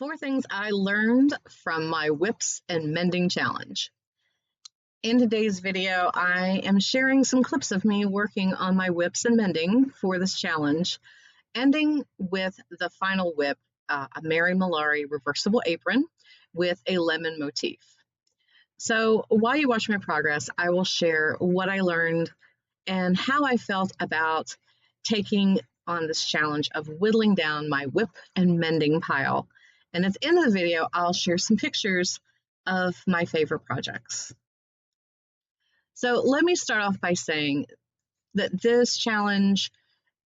more things I learned from my whips and mending challenge. In today's video, I am sharing some clips of me working on my whips and mending for this challenge, ending with the final whip, a Mary Malari reversible apron with a lemon motif. So while you watch my progress, I will share what I learned and how I felt about taking on this challenge of whittling down my whip and mending pile. And at the end of the video, I'll share some pictures of my favorite projects. So let me start off by saying that this challenge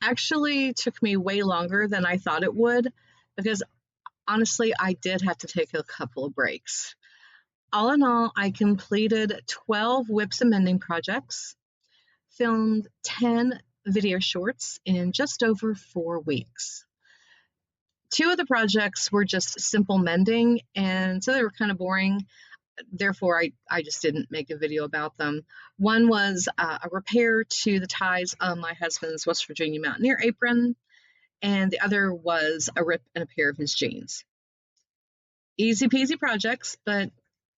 actually took me way longer than I thought it would, because honestly, I did have to take a couple of breaks. All in all, I completed 12 whips and mending projects, filmed 10 video shorts in just over 4 weeks. 2 of the projects were just simple mending, and so they were kind of boring. Therefore, I just didn't make a video about them. One was a repair to the ties on my husband's West Virginia Mountaineer apron, and the other was a rip in a pair of his jeans. Easy peasy projects, but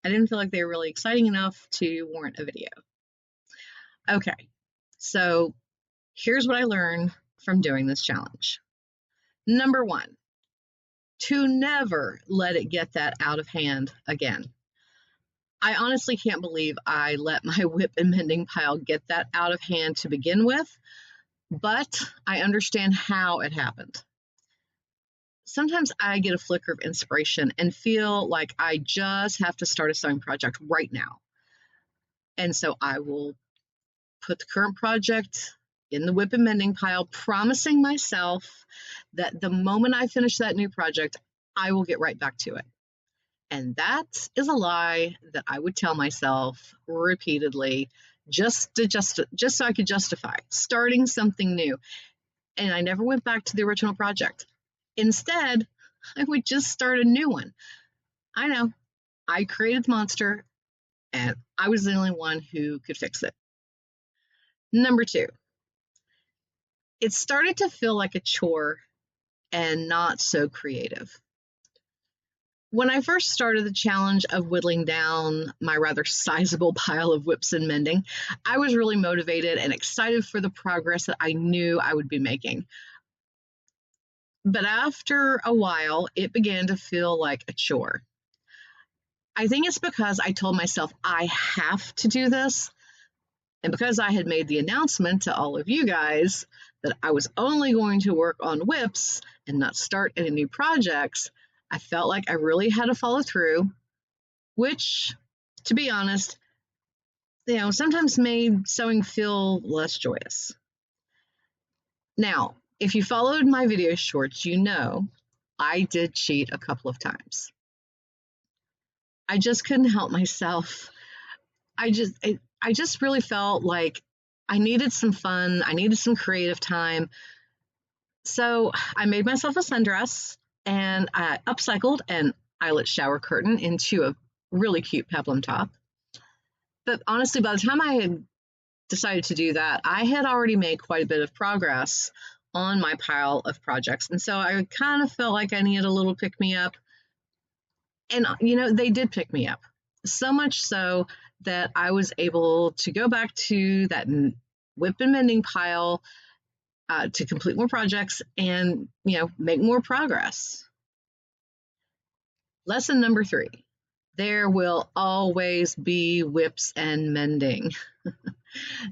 I didn't feel like they were really exciting enough to warrant a video. Okay, so here's what I learned from doing this challenge. Number 1, to never let it get that out of hand again. I honestly can't believe I let my whip and mending pile get that out of hand to begin with, but I understand how it happened. Sometimes I get a flicker of inspiration and feel like I just have to start a sewing project right now. And so I will put the current project in the whip and mending pile, promising myself that the moment I finish that new project, I will get right back to it. And that is a lie that I would tell myself repeatedly, just so I could justify starting something new. And I never went back to the original project. Instead, I would just start a new one. I know, I created the monster, and I was the only one who could fix it. Number 2, it started to feel like a chore and not so creative. When I first started the challenge of whittling down my rather sizable pile of whips and mending, I was really motivated and excited for the progress that I knew I would be making. But after a while, it began to feel like a chore. I think it's because I told myself I have to do this, and because I had made the announcement to all of you guys that I was only going to work on whips and not start any new projects, I felt like I really had to follow through, which, to be honest, sometimes made sewing feel less joyous. Now, if you followed my video shorts, you know I did cheat a couple of times. I just couldn't help myself. I just really felt like I needed some fun. I needed some creative time. So I made myself a sundress, and I upcycled an eyelet shower curtain into a really cute peplum top. But honestly, by the time I had decided to do that, I had already made quite a bit of progress on my pile of projects. And so I kind of felt like I needed a little pick-me-up. And, they did pick me up. So much so that I was able to go back to that whip and mending pile to complete more projects and, make more progress. Lesson number 3, there will always be whips and mending.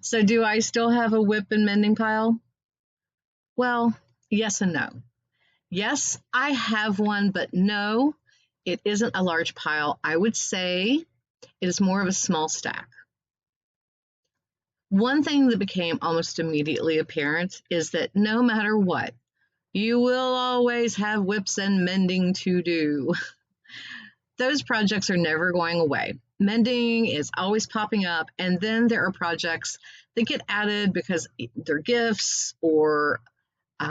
So do I still have a whip and mending pile? Well, yes and no. Yes, I have one, but no, it isn't a large pile. I would say it is more of a small stack. One thing that became almost immediately apparent is that no matter what, you will always have whips and mending to do. Those projects are never going away. Mending is always popping up, and then there are projects that get added because they're gifts, or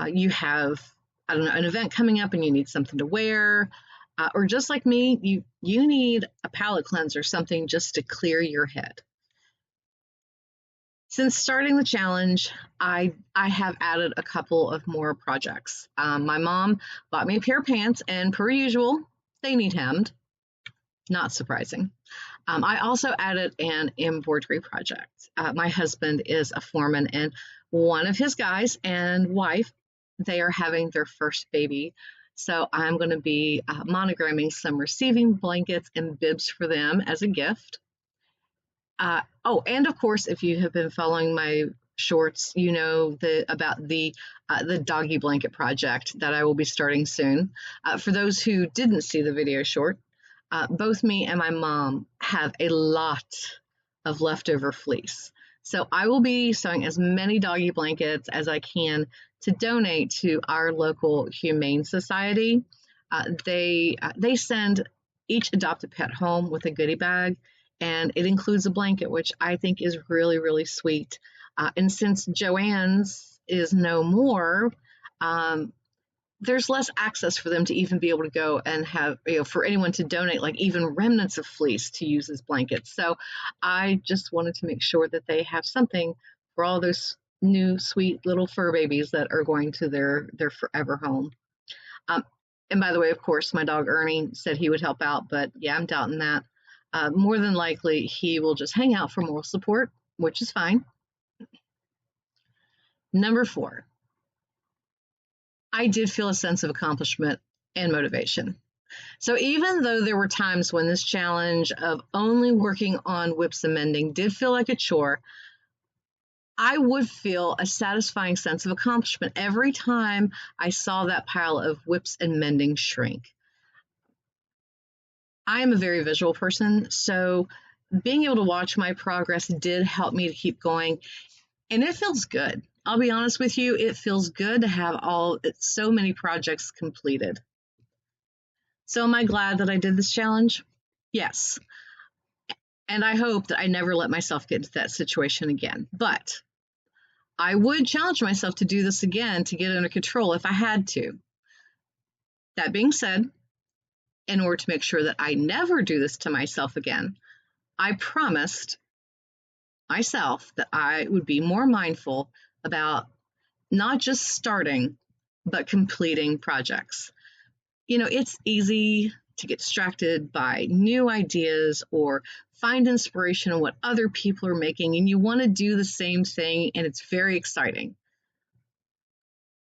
you have, an event coming up and you need something to wear, or just like me, you need a palette cleanser, something just to clear your head. Since starting the challenge, I have added a couple of more projects. My mom bought me a pair of pants, and per usual, they need hemmed, not surprising. I also added an embroidery project. My husband is a foreman, and one of his guys and wife, they are having their first baby. So I'm going to be monogramming some receiving blankets and bibs for them as a gift. Oh, and of course, if you have been following my shorts, you know about the doggy blanket project that I will be starting soon. For those who didn't see the video short, both me and my mom have a lot of leftover fleece. So I will be sewing as many doggy blankets as I can to donate to our local humane society. They send each adopted pet home with a goodie bag, and it includes a blanket, which I think is really, really sweet. And since Joanne's is no more, there's less access for them to even be able to go and have, for anyone to donate, like even remnants of fleece to use as blankets. So I just wanted to make sure that they have something for all those new sweet little fur babies that are going to their forever home. And by the way, of course, my dog Ernie said he would help out, but yeah, I'm doubting that. More than likely, he will just hang out for moral support, which is fine. Number 4, I did feel a sense of accomplishment and motivation. So even though there were times when this challenge of only working on WIPs and mending did feel like a chore, I would feel a satisfying sense of accomplishment every time I saw that pile of WIPs and mending shrink. I am a very visual person, so being able to watch my progress did help me to keep going, and it feels good. I'll be honest with you, it feels good to have so many projects completed. So am I glad that I did this challenge? Yes. And I hope that I never let myself get into that situation again. But I would challenge myself to do this again to get under control if I had to. That being said, in order to make sure that I never do this to myself again, I promised myself that I would be more mindful about not just starting, but completing projects. It's easy to get distracted by new ideas or find inspiration in what other people are making, and you want to do the same thing, and it's very exciting.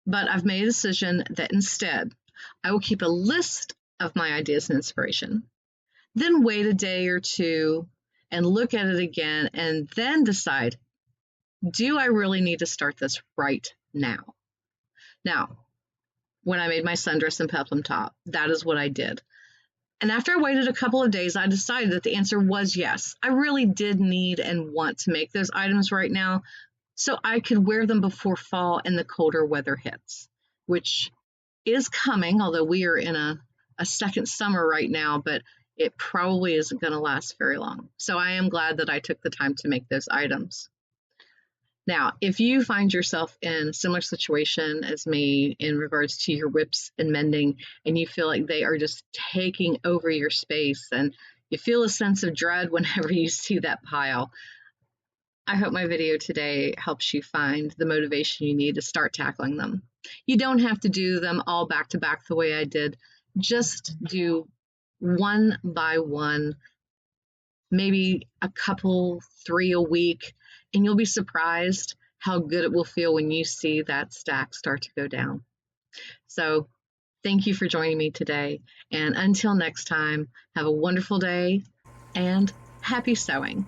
But I've made a decision that instead, I will keep a list of my ideas and inspiration, then wait a day or two and look at it again, and then decide, do I really need to start this right now? Now, when I made my sundress and peplum top, that is what I did. And after I waited a couple of days, I decided that the answer was yes. I really did need and want to make those items right now so I could wear them before fall and the colder weather hits, which is coming, although we are in a second summer right now, but it probably isn't going to last very long. So I am glad that I took the time to make those items. Now, if you find yourself in a similar situation as me in regards to your WIPs and mending, and you feel like they are just taking over your space and you feel a sense of dread whenever you see that pile, I hope my video today helps you find the motivation you need to start tackling them. You don't have to do them all back to back the way I did. Just do one by one, maybe a couple, 3 a week, and you'll be surprised how good it will feel when you see that stack start to go down. So thank you for joining me today, and until next time, have a wonderful day and happy sewing.